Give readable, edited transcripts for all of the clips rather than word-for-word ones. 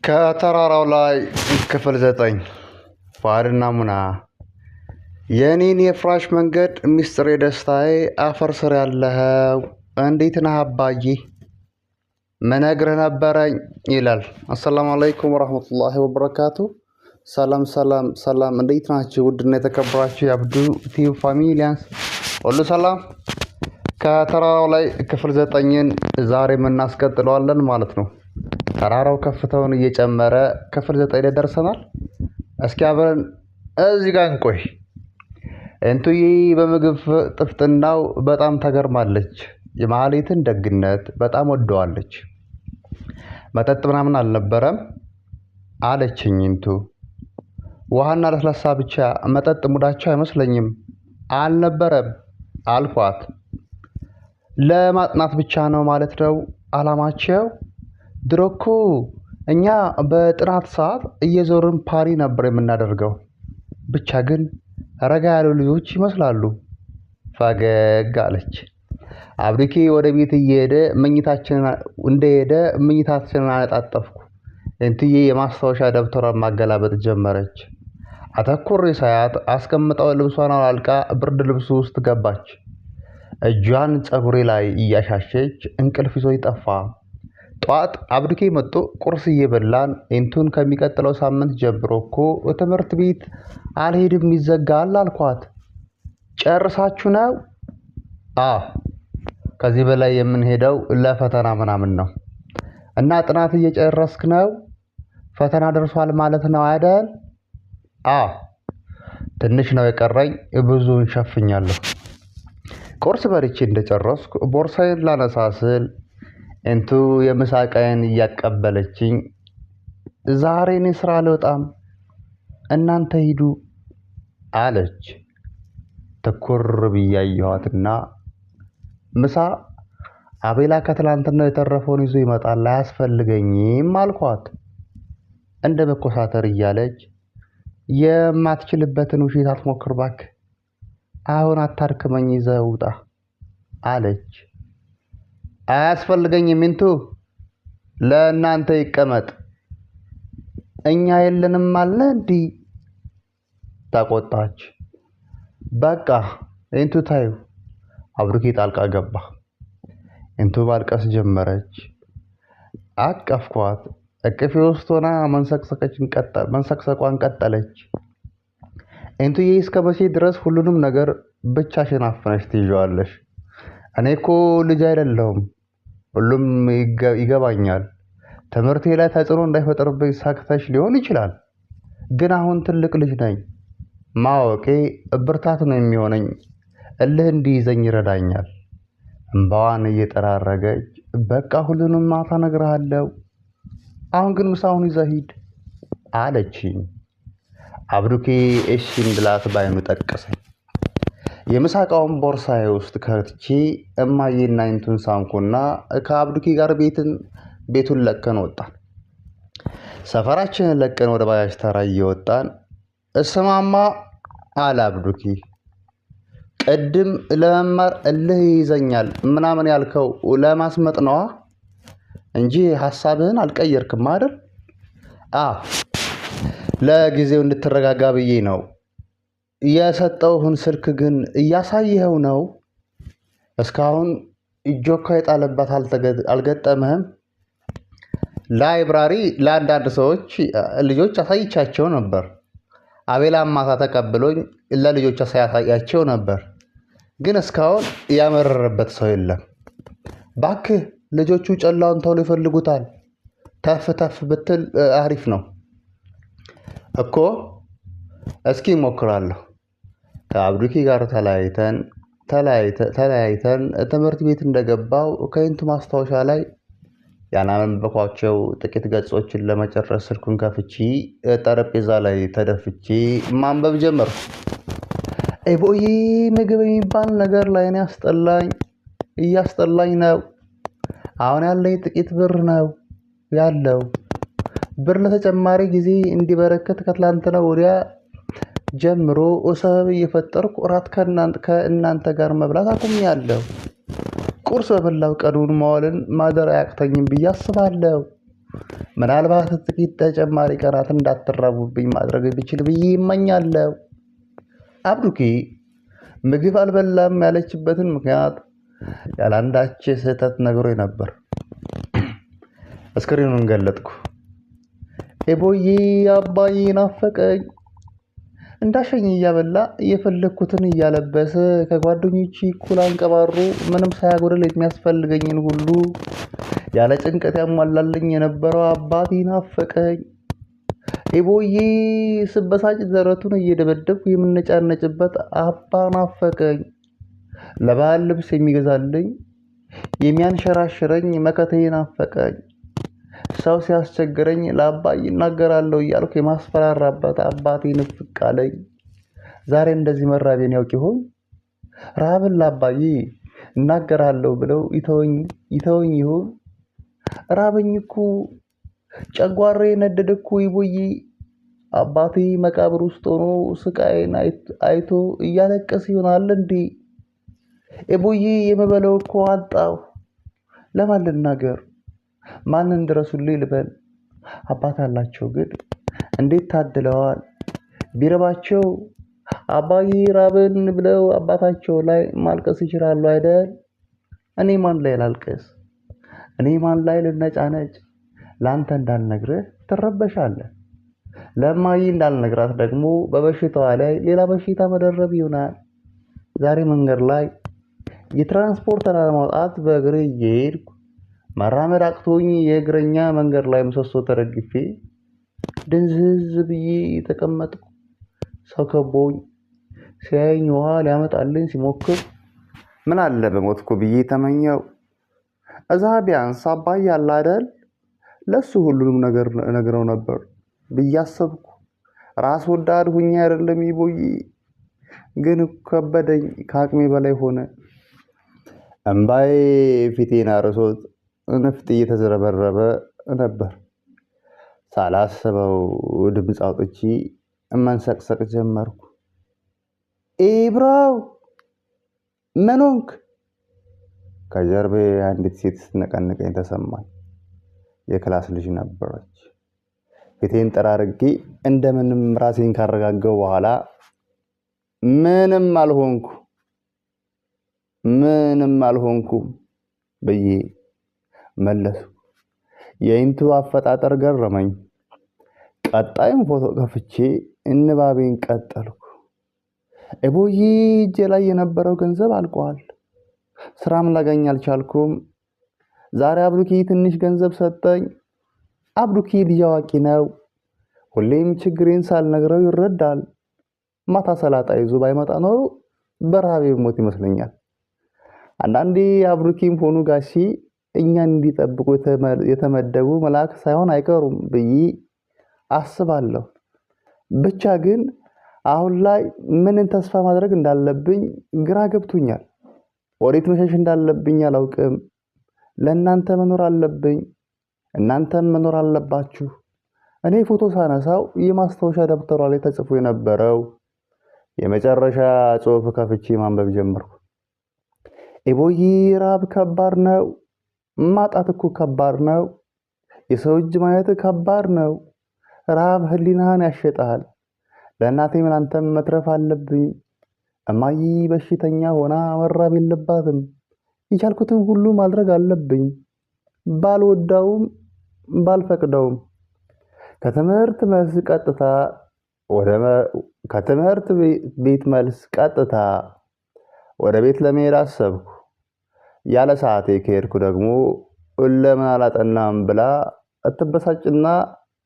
ከተራራው ላይ ክፍል 9 ፋድና ሙና የኔን የፍራሽ መንገድ ሚስጥር ደስታዬ አፈር ስር ያለኸው እንዴት ነህ አባዬ መነግርህ ነበረኝ ይላል። አሰላሙ አለይኩም ወራህመቱላሂ ወበረካቱ። ሰላም እንዴት ናችሁ? ውድና የተከበራችሁ የአብዱ ቲዩብ ፋሚሊያንስ ሁሉ ሰላም። ከተራራው ላይ ክፍል 9ን ዛሬ እናስቀጥለዋለን ማለት ነው። ተራራው ከፍታውን እየጨመረ ክፍል 9 ላይ ደርሰናል። እስኪ አብረን እዚህ ጋር እንቆይ። እንቱዬ በምግብ ጥፍጥናው በጣም ተገርማለች። የማህሌትን ደግነት በጣም ወደዋለች። መጠጥ ምናምን አልነበረም አለችኝ። እንቱ ውሃና ለስላሳ ብቻ መጠጥ ሙዳቸው አይመስለኝም አልነበረም አልኳት። ለማጥናት ብቻ ነው ማለት ነው አላማቸው? ድሮ እኮ እኛ በጥናት ሰዓት እየዞርን ፓሪ ነበር የምናደርገው። ብቻ ግን ረጋ ያሉ ልጆች ይመስላሉ። ፈገግ አለች። አብዱኪ ወደ ቤት መኝታችንን አነጣጠፍኩ። እንትዬ የማስታወሻ ደብተሯን ማገላበጥ ጀመረች። አተኩሬ ሳያት አስቀምጠው ልብሷን አውላልቃ ብርድ ልብሱ ውስጥ ገባች። እጇን ፀጉሬ ላይ እያሻሸች እንቅልፍ ይዞኝ ጠፋ። ጠዋት አብዱኪ መጥቶ ቁርስ እየበላን እንቱን ከሚቀጥለው ሳምንት ጀምሮ እኮ ትምህርት ቤት አልሄድም ይዘጋል አልኳት። ጨርሳችሁ ነው? ከዚህ በላይ የምንሄደው ለፈተና ምናምን ነው። እና ጥናት እየጨረስክ ነው? ፈተና ደርሷል ማለት ነው አይደል? ትንሽ ነው የቀረኝ፣ ብዙውን ሸፍኛለሁ። ቁርስ በልቼ እንደጨረስኩ ቦርሳዬን ላነሳ ስል እንቱ የምሳ ዕቃዬን እያቀበለችኝ ዛሬ እኔ ስራ አልወጣም እናንተ ሂዱ አለች። ትኩር ብዬ አየኋትና ምሳ አቤላ ከትላንትና የተረፈውን ይዞ ይመጣል አያስፈልገኝም አልኳት። እንደ መኮሳተር እያለች የማትችልበትን ውሸት አትሞክር እባክህ፣ አሁን አታድክመኝ፣ ይዘህ ውጣ አለች። አያስፈልገኝም እንቱ፣ ለእናንተ ይቀመጥ፣ እኛ የለንም አለ እንዲህ ተቆጣች። በቃ እንቱ ታዩ። አብዱኪ ጣልቃ ገባ። እንቱ ማልቀስ ጀመረች። አቀፍኳት። እቅፌ ውስጥ ሆና መንሰቅሰቋን ቀጠለች። እንቱዬ እስከ መቼ ድረስ ሁሉንም ነገር ብቻሽን አፍነሽ ትይዣዋለሽ? እኔ እኮ ልጅ አይደለሁም፣ ሁሉም ይገባኛል። ትምህርቴ ላይ ተጽዕኖ እንዳይፈጠርብኝ ሰግተሽ ሊሆን ይችላል፣ ግን አሁን ትልቅ ልጅ ነኝ። ማወቄ ብርታት ነው የሚሆነኝ፣ እልህ እንዲይዘኝ ይረዳኛል። እምባዋን እየጠራረገች በቃ ሁሉንም ማታ እነግርሃለሁ፣ አሁን ግን ምሳውን ይዘህ ሂድ አለችኝ። አብዱኪ እሺ እንድላት ባይኑ ጠቀሰኝ። የምሳ ዕቃውን ቦርሳዬ ውስጥ ከትቼ እማዬና እንቱን ሳምኩና ከአብዱኪ ጋር ቤቱን ለቀን ወጣን። ሰፈራችንን ለቀን ወደ ባጃጅ ተራ እየወጣን እስማማ አለ አብዱኪ፣ ቅድም ለመማር እልህ ይይዘኛል ምናምን ያልከው ለማስመጥ ነዋ እንጂ ሀሳብህን አልቀየርክም አይደል? ለጊዜው እንድትረጋጋ ብዬ ነው። የሰጠውህን ስልክ ግን እያሳየኸው ነው? እስካሁን እጆካ የጣለበት አልገጠምህም? ላይብራሪ ለአንዳንድ ልጆች አሳይቻቸው ነበር። አቤላ ማታ ተቀብሎኝ ለልጆች አሳያቸው ነበር፣ ግን እስካሁን ያመረረበት ሰው የለም። ባክህ ልጆቹ ጨላውን ተውሎ ይፈልጉታል። ተፍ ብትል አሪፍ ነው እኮ። እስኪ እሞክራለሁ። ከአብዱኪ ጋር ተለያይተን ትምህርት ቤት እንደገባው ከእንቱ ማስታወሻ ላይ ያነበብኳቸው ጥቂት ገጾችን ለመጨረስ ስልኩን ከፍቼ ጠረጴዛ ላይ ተደፍቼ ማንበብ ጀመርኩ። ቦዬ ምግብ የሚባል ነገር ላይ እያስጠላኝ ነው። አሁን ያለኝ ጥቂት ብር ነው ያለው። ብር ለተጨማሪ ጊዜ እንዲበረከት ከትላንትና ወዲያ ጀምሮ ሰበብ እየፈጠርኩ እራት ከእናንተ ጋር መብላት አቁሜያለሁ። ቁርስ በበላው ቀኑን መዋልን ማደር አያቅተኝም ብዬ አስባለሁ። ምናልባት ጥቂት ተጨማሪ ቀናት እንዳትራቡብኝ ማድረግ ብችል ብዬ ይመኛለሁ። አብዱኪ ምግብ አልበላም ያለችበትን ምክንያት ያለአንዳች ስህተት ነግሮኝ ነበር። እስክሪኑን ገለጥኩ። ኤቦዬ አባዬ ናፈቀኝ። እንዳሸኝ እያበላ እየፈለግኩትን እያለበሰ ከጓደኞቼ እኩል አንቀባሮ ምንም ሳያጎድል የሚያስፈልገኝን ሁሉ ያለ ጭንቀት ያሟላልኝ የነበረው አባቴ ናፈቀኝ። ኤቦዬ ስበሳጭ ደረቱን እየደበደብኩ የምነጫነጭበት አባ ናፈቀኝ። ለበዓል ልብስ የሚገዛልኝ የሚያንሸራሽረኝ መከተዬ ናፈቀኝ። ሰው ሲያስቸግረኝ ለአባዬ እናገራለሁ እያልኩ የማስፈራራበት አባቴ ንፍቅ አለኝ። ዛሬ እንደዚህ መራቤን ያውቅ ይሆን? ረሃብን ለአባዬ እናገራለሁ ብለው ይተወኝ ይሆን? ራበኝ እኮ ጨጓሬ ነደደ እኮ ኤቦዬ። አባቴ መቃብር ውስጥ ሆኖ ስቃዬን አይቶ እያለቀሰ ይሆናል እንዴ? ኤቦዬ የምበለው እኮ አጣሁ። ለማን ልናገር? ማንን ድረሱልኝ ልበል? አባት አላቸው ግን እንዴት ታድለዋል። ቢረባቸው አባዬ ራብን ብለው አባታቸው ላይ ማልቀስ ይችላሉ አይደል? እኔ ማን ላይ ላልቀስ? እኔ ማን ላይ ልነጫነጭ? ለአንተ እንዳልነግርህ ትረበሻለህ። ለማዬ እንዳልነግራት ደግሞ በበሽታዋ ላይ ሌላ በሽታ መደረብ ይሆናል። ዛሬ መንገድ ላይ የትራንስፖርት ለማውጣት በእግሬ እየሄድኩ መራመድ አቅቶኝ የእግረኛ መንገድ ላይ ምሰሶ ተደግፌ ድንዝዝ ብዬ ተቀመጥኩ። ሰው ከቦኝ ሲያየኝ ውሃ ሊያመጣልኝ ሲሞክር ምን አለ በሞትኩ ብዬ ተመኘው። እዛ ቢያንስ አባዬ አለ አይደል? ለሱ ሁሉንም ነገር ነግረው ነበር ብዬ አሰብኩ። ራስ ወዳድ ሁኜ አይደለም ኤቦዬ፣ ግን ከበደኝ፣ ከአቅሜ በላይ ሆነ። እምባዬ ፊቴን አርሶት ንፍጥ እየተዝረበረበ ነበር። ሳላስበው ድምፅ አውጥቼ መንሰቅሰቅ ጀመርኩ። ኢብራው ምን ሆንክ? ከጀርቤ አንዲት ሴት ስትነቀንቀኝ ተሰማኝ። የክላስ ልጅ ነበረች። ፊቴን ጠራርጌ እንደምንም ራሴን ካረጋገው በኋላ ምንም አልሆንኩም ብዬ መለስኩ። የኢንቱ አፈጣጠር ገረመኝ። ቀጣይም ፎቶ ከፍቼ እንባቤን ቀጠልኩ። ኤቦዬ እጄ ላይ የነበረው ገንዘብ አልቋል። ስራም ላገኝ አልቻልኩም። ዛሬ አብዱኪ ትንሽ ገንዘብ ሰጠኝ። አብዱኪ ልጅ አዋቂ ነው። ሁሌም ችግሬን ሳልነግረው ይረዳል። ማታ ሰላጣ ይዞ ባይመጣ ኖሮ በረሃብ ሞት ይመስለኛል። አንዳንዴ አብዱኪም ሆኑ ጋሺ እኛን እንዲጠብቁ የተመደቡ መልአክ ሳይሆን አይቀሩም ብዬ አስባለሁ። ብቻ ግን አሁን ላይ ምንን ተስፋ ማድረግ እንዳለብኝ ግራ ገብቶኛል። ወዴት መሸሽ እንዳለብኝ አላውቅም። ለእናንተ መኖር አለብኝ፣ እናንተም መኖር አለባችሁ። እኔ ፎቶ ሳነሳው የማስታወሻ ደብተሯ ላይ ተጽፎ የነበረው የመጨረሻ ጽሑፍ ከፍቼ ማንበብ ጀመርኩ። ኤቦዬ ራብ ከባድ ነው። ማጣት እኮ ከባድ ነው። የሰው እጅ ማየት ከባድ ነው። ራብ ህሊናህን ያሸጣል። ለእናቴም ለአንተም መትረፍ አለብኝ። እማዬ በሽተኛ ሆና መራብ የለባትም። የቻልኩትን ሁሉ ማድረግ አለብኝ፣ ባልወዳውም ባልፈቅደውም። ከትምህርት ቤት መልስ ቀጥታ ወደ ቤት ለመሄድ አሰብኩ። ያለ ሰዓቴ ከሄድኩ ደግሞ ለምን አላጠናም ብላ እትበሳጭና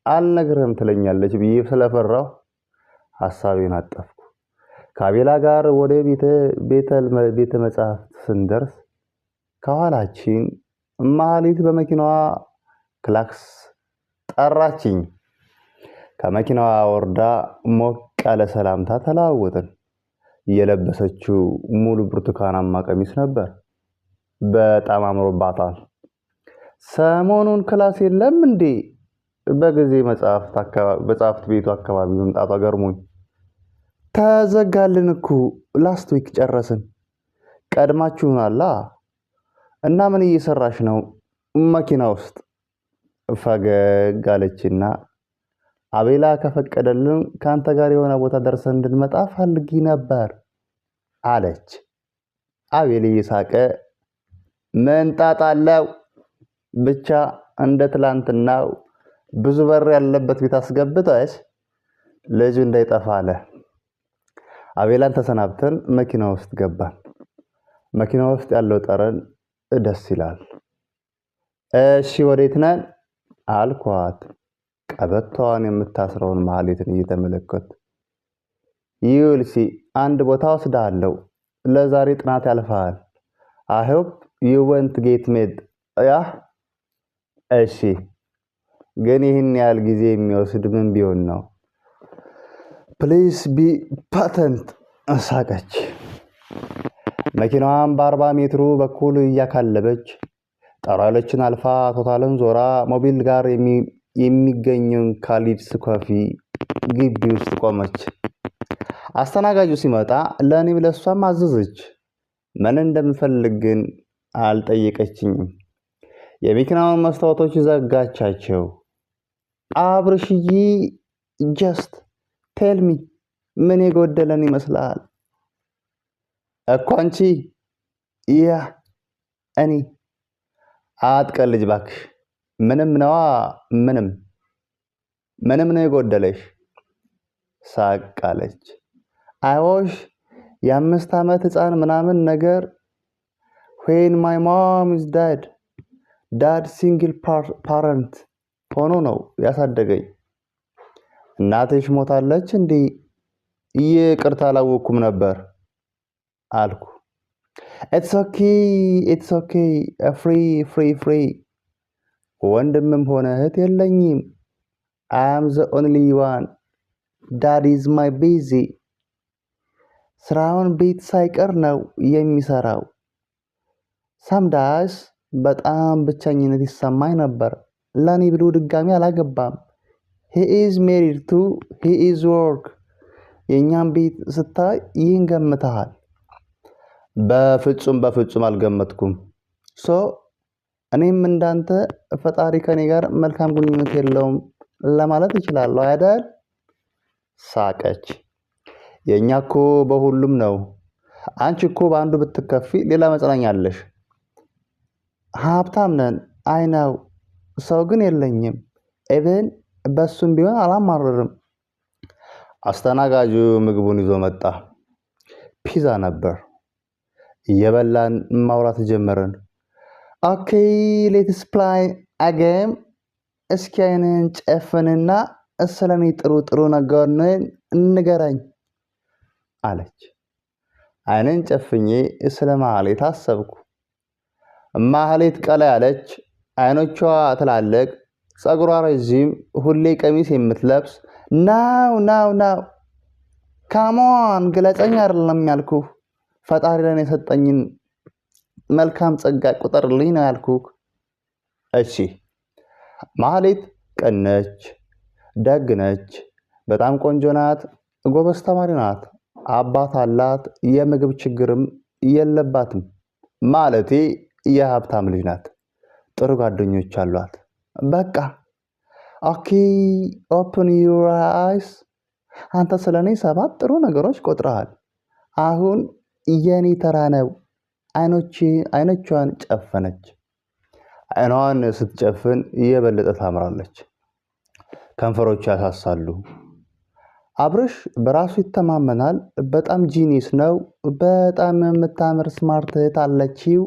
አልነግርህም ትለኛለች ብዬ ስለፈራሁ ሐሳቤን አጠፍኩ። ከአቤላ ጋር ወደ ቤተ መጻሕፍት ስንደርስ ከኋላችን መሀሊት በመኪናዋ ክላክስ ጠራችኝ። ከመኪናዋ ወርዳ ሞቅ ያለ ሰላምታ ተለዋወጥን። የለበሰችው ሙሉ ብርቱካናማ ቀሚስ ነበር። በጣም አምሮባታል። ሰሞኑን ክላስ የለም እንዴ? በጊዜ መጽሐፍት ቤቱ አካባቢ መምጣቷ ገርሞኝ፣ ተዘጋልን እኮ ላስት ዊክ ጨረስን። ቀድማችሁናላ። እና ምን እየሰራሽ ነው? መኪና ውስጥ ፈገግ አለችና አቤላ ከፈቀደልን ካንተ ጋር የሆነ ቦታ ደርሰን እንድንመጣ ፈልጊ ነበር አለች። አቤል እየሳቀ ምን ጣጣ አለው ብቻ እንደ ትላንትናው ብዙ በር ያለበት ቤት አስገብተሽ ልጁ እንዳይጠፋ አለ። አቤላን ተሰናብተን መኪና ውስጥ ገባን። መኪና ውስጥ ያለው ጠረን ደስ ይላል። እሺ ወዴት ነን አልኳት። ቀበቷን የምታስረውን ማህሌትን እየተመለከቱ ይልሲ አንድ ቦታ ወስዳለሁ። ለዛሬ ጥናት ያልፋል። I hope you won't get mad ያ እሺ ግን ይህን ያህል ጊዜ የሚወስድ ምን ቢሆን ነው? Please be patient ሳቀች። መኪናዋን በ40 ሜትሩ በኩል እያካለበች ጠራሎችን አልፋ ቶታልን ዞራ ሞቢል ጋር የሚገኘውን ካሊድስ ኮፊ ግቢ ውስጥ ቆመች። አስተናጋጁ ሲመጣ ለኔም ለሷም አዘዘች። ምን እንደምፈልግ ግን አልጠየቀችኝም። የመኪናውን መስታወቶች ዘጋቻቸው። አብርሽዬ ጀስት ቴል ሚ ምን የጎደለን ይመስላል? እኮ አንቺ ያ እኔ አትቀልጅ ባክሽ። ምንም ነዋ ምንም ነው የጎደለሽ ሳቃለች። አይዋሽ የ5 ዓመት ህፃን ምናምን ነገር when my mom is dead dad single parent ሆኖ ነው ያሳደገኝ። እናትሽ ሞታለች እንዴ? ይቅርታ አላወኩም ነበር አልኩ። it's okay free ወንድምም ሆነ እህት የለኝም። I am the only one. Dad is my busy. ስራውን ቤት ሳይቀር ነው የሚሰራው። some days በጣም ብቸኝነት ይሰማኝ ነበር። ለኔ ብሎ ድጋሚ አላገባም። he is married to he is work. የኛም ቤት ስታይ ይህን ገምተሃል? በፍጹም አልገመትኩም። እኔም እንዳንተ ፈጣሪ ከኔ ጋር መልካም ግንኙነት የለውም ለማለት እችላለሁ አይደል? ሳቀች። የኛኮ በሁሉም ነው። አንቺ እኮ በአንዱ ብትከፊ ሌላ መጽናኛ አለሽ። ሀብታም ነን አይናው ሰው ግን የለኝም። ኢቭን በሱም ቢሆን አላማረርም። አስተናጋጁ ምግቡን ይዞ መጣ። ፒዛ ነበር። እየበላን ማውራት ጀመርን። ኦኬ ሌትስ ፕላይ አገም እስኪ አይንን ጨፍንና ስለኔ ጥሩ ነገርን ንገረኝ አለች። አይንን ጨፍኜ ስለ ማህሌት አሰብኩ። ማህሌት ቀላ ያለች፣ አይኖቿ ትላልቅ፣ ጸጉሯ ረጅም፣ ሁሌ ቀሚስ የምትለብስ ናው ካሞን ግለጸኝ አይደለም ያልኩህ። ፈጣሪ ለኔ የሰጠኝን መልካም ጸጋ ቁጠርልኝ ነው ያልኩህ። እሺ ማህሌት ቀነች፣ ደግ ነች፣ በጣም ቆንጆ ናት፣ ጎበዝ ተማሪ ናት፣ አባት አላት፣ የምግብ ችግርም የለባትም። ማለቴ የሀብታም ልጅ ናት፣ ጥሩ ጓደኞች አሏት። በቃ ኦኬ ኦፕን ዩር አይስ። አንተ ስለኔ 7 ጥሩ ነገሮች ቆጥረሃል። አሁን የኔ ተራ ነው። አይኖቿን ጨፈነች። አይኗን ስትጨፍን የበለጠ ታምራለች። ከንፈሮቿ ያሳሳሉ። አብርሽ በራሱ ይተማመናል። በጣም ጂኒስ ነው። በጣም የምታምር ስማርት እህት አለችው።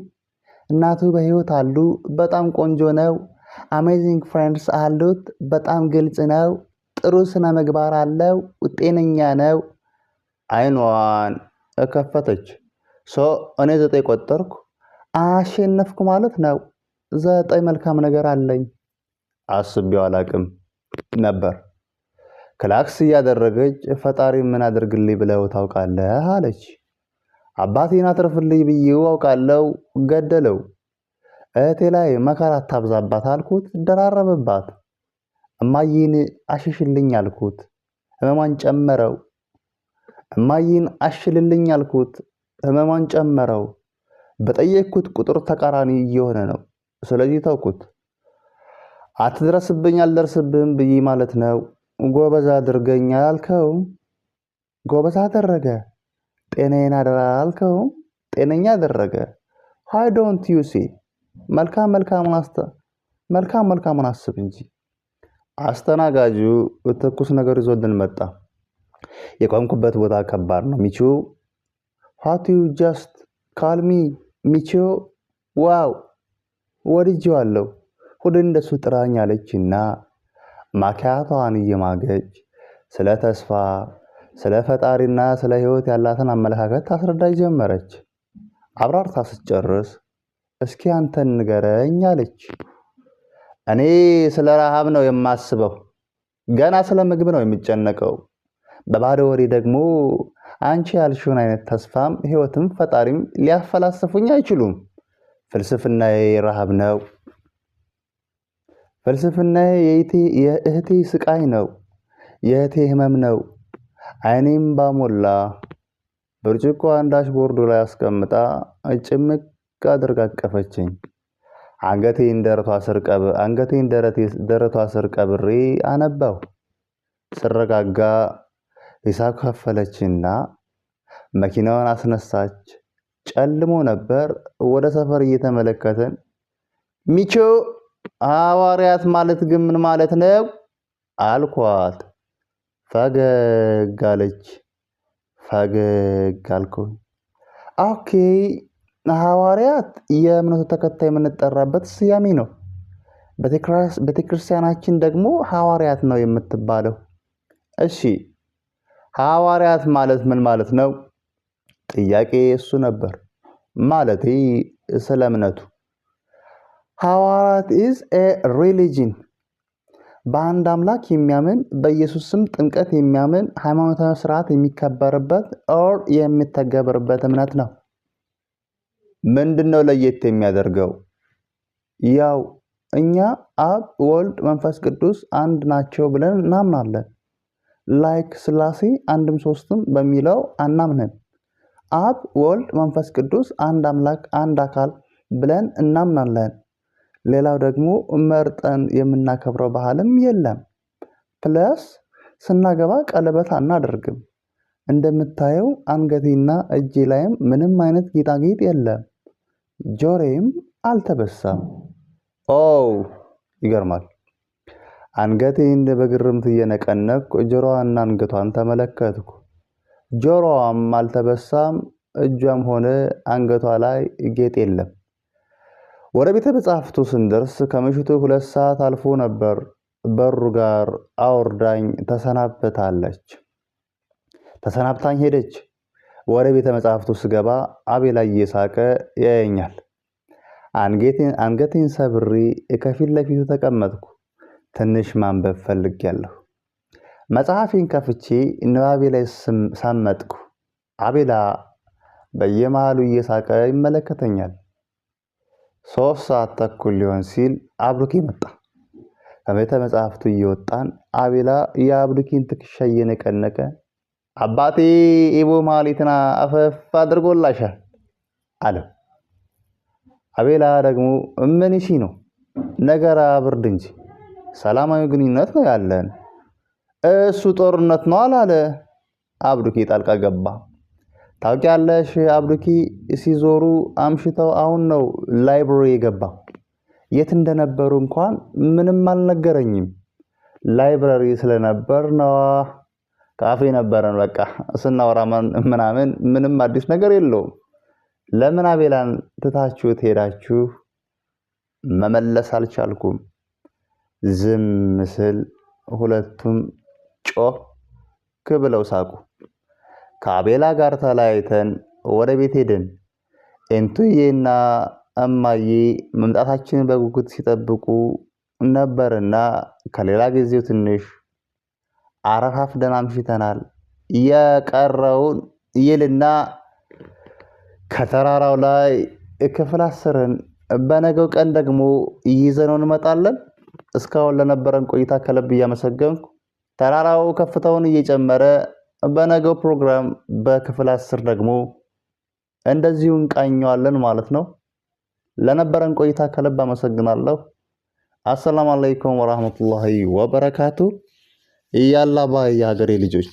እናቱ በህይወት አሉ። በጣም ቆንጆ ነው። አሜዚንግ ፍሬንድስ አሉት። በጣም ግልጽ ነው። ጥሩ ስነ ምግባር አለው። ጤነኛ ነው። አይኗን ከፈተች። እኔ 9 ቆጠርኩ። አሸነፍኩ ማለት ነው። 9 መልካም ነገር አለኝ። አስቤው አላቅም ነበር። ክላክስ እያደረገች ፈጣሪ ምን አድርግልኝ ብለው ታውቃለህ አለች። አባቴን አትርፍልኝ ብዬው አውቃለሁ፣ ገደለው። እህቴ ላይ መከራ አታብዛባት አልኩት፣ ደራረበባት። እማዬን አሽሽልኝ አልኩት፣ ህመሟን ጨመረው። እማዬን አሽልልኝ አልኩት፣ ህመሟን ጨመረው። በጠየቅኩት ቁጥር ተቃራኒ እየሆነ ነው። ስለዚህ ተውኩት። አትድረስብኝ አልደርስብህም ብዬ ማለት ነው። ጎበዝ አድርገኝ አልከው፣ ጎበዝ አደረገ። ጤናዬን አደራ አልከው፣ ጤነኛ አደረገ። ሃይ ዶንት ዩ ሲ መልካም መልካሙን አስብ እንጂ። አስተናጋጁ ትኩስ ነገር ይዞልን መጣ። የቆምኩበት ቦታ ከባድ ነው። ሚቹ ዋት ዩ ጀስት ካል ሚ ሚቹ? ዋው ወድጄዋለሁ። ሁሌ እንደሱ ጥራኝ አለችና ማኪያቷን እየማገች ስለ ተስፋ፣ ስለ ፈጣሪና ስለ ሕይወት ያላትን አመለካከት ታስረዳኝ ጀመረች። አብራርታ ስትጨርስ እስኪ አንተን ንገረኝ አለች። እኔ ስለ ረሃብ ነው የማስበው፣ ገና ስለ ምግብ ነው የሚጨነቀው። በባዶ ወሬ ደግሞ አንቺ ያልሽውን አይነት ተስፋም ሕይወትም ፈጣሪም ሊያፈላስፉኝ አይችሉም። ፍልስፍናዬ ረሃብ ነው። ፍልስፍናዬ የእህቴ ስቃይ ነው፣ የእህቴ ህመም ነው። አይኔም ባሞላ ብርጭቆ አንዳች ቦርዱ ላይ አስቀምጣ ጭምቅ አድርጋ አቀፈችኝ። አንገቴን ደረቷ ስር ቀብሬ አነባው። ስረጋጋ ሂሳብ ከፈለችና መኪናዋን አስነሳች። ጨልሞ ነበር። ወደ ሰፈር እየተመለከትን ሚቾ ሐዋርያት ማለት ግን ምን ማለት ነው አልኳት። ፈገግ አለች። ፈገግ አልኩኝ። ኦኬ ሐዋርያት የእምነቱ ተከታይ የምንጠራበት ስያሜ ነው። ቤተክርስቲያናችን ደግሞ ሐዋርያት ነው የምትባለው። እሺ ሐዋርያት ማለት ምን ማለት ነው? ጥያቄ እሱ ነበር። ማለቴ ስለ እምነቱ። ሐዋርያት ኢዝ ኤ ሪሊጅን፣ በአንድ አምላክ የሚያምን በኢየሱስ ስም ጥምቀት የሚያምን ሃይማኖታዊ ስርዓት የሚከበርበት ኦር የሚተገበርበት እምነት ነው። ምንድነው ለየት የሚያደርገው? ያው እኛ አብ ወልድ መንፈስ ቅዱስ አንድ ናቸው ብለን እናምናለን። ላይክ ስላሴ አንድም ሶስትም በሚለው አናምንም። አብ ወልድ መንፈስ ቅዱስ አንድ አምላክ አንድ አካል ብለን እናምናለን። ሌላው ደግሞ መርጠን የምናከብረው ባህልም የለም። ፕለስ ስናገባ ቀለበት አናደርግም። እንደምታየው አንገቴና እጄ ላይም ምንም አይነት ጌጣጌጥ የለም። ጆሮዬም አልተበሳም። ይገርማል። አንገቴን በግርምት እየነቀነቅኩ ጆሮዋና አንገቷን ተመለከትኩ። ጆሮዋም አልተበሳም። እጇም ሆነ አንገቷ ላይ ጌጥ የለም። ወደ ቤተ መጻሕፍቱ ስንደርስ ከምሽቱ 2 ሰዓት አልፎ ነበር። በሩ ጋር አውርዳኝ ተሰናብታኝ ሄደች። ወደ ቤተ መጻሕፍቱ ስገባ አቤላ እየሳቀ ያየኛል። አንገቴን ሰብሬ ከፊት ለፊቱ ተቀመጥኩ። ትንሽ ማንበብ ፈልጌያለሁ። መጽሐፌን ከፍቼ ንባቤ ላይ ሰመጥኩ። አቤላ በየመሃሉ እየሳቀ ይመለከተኛል። 3 ሰዓት ተኩል ሊሆን ሲል አብዱኪ መጣ። ከቤተ መጻሕፍቱ እየወጣን አቤላ የአብዱኪን ትከሻ እየነቀነቀ አባቴ ኢቦ ማሊትና አፈፍ አድርጎላሻል አለው። አቤላ ደግሞ ምን እሺ ነው ነገር አብርድ እንጂ ሰላማዊ ግንኙነት ነው ያለን። እሱ ጦርነት ነው አላለ። አብዱኪ ጣልቃ ገባ። ታውቂያለሽ አብዱኪ ሲዞሩ አምሽተው አሁን ነው ላይብረሪ የገባው። የት እንደነበሩ እንኳን ምንም አልነገረኝም። ላይብረሪ ስለነበር ነው። ካፌ ነበረን። በቃ ስናወራ ምናምን ምንም አዲስ ነገር የለውም። ለምን አቤላን ትታችሁት ሄዳችሁ? መመለስ አልቻልኩም። ዝም ስል ሁለቱም ጮክ ብለው ሳቁ። ከአቤላ ጋር ተለያይተን ወደ ቤት ሄድን። እንቱዬና እማዬ መምጣታችንን በጉጉት ሲጠብቁ ነበርና ከሌላ ጊዜው ትንሽ አረፋፍደን አምሽተናል። የቀረውን ይልና ከተራራው ላይ ክፍል 10ን በነገው ቀን ደግሞ ይዘነው እንመጣለን። እስካሁን ለነበረን ቆይታ ከልብ እያመሰገንኩ ተራራው ከፍታውን እየጨመረ በነገው ፕሮግራም በክፍል 10 ደግሞ እንደዚሁ እንቃኘዋለን ማለት ነው። ለነበረን ቆይታ ከልብ አመሰግናለሁ። አሰላሙ አለይኩም ወራህመቱላሂ ወበረካቱ። እያላ ባይ የሀገሬ ልጆች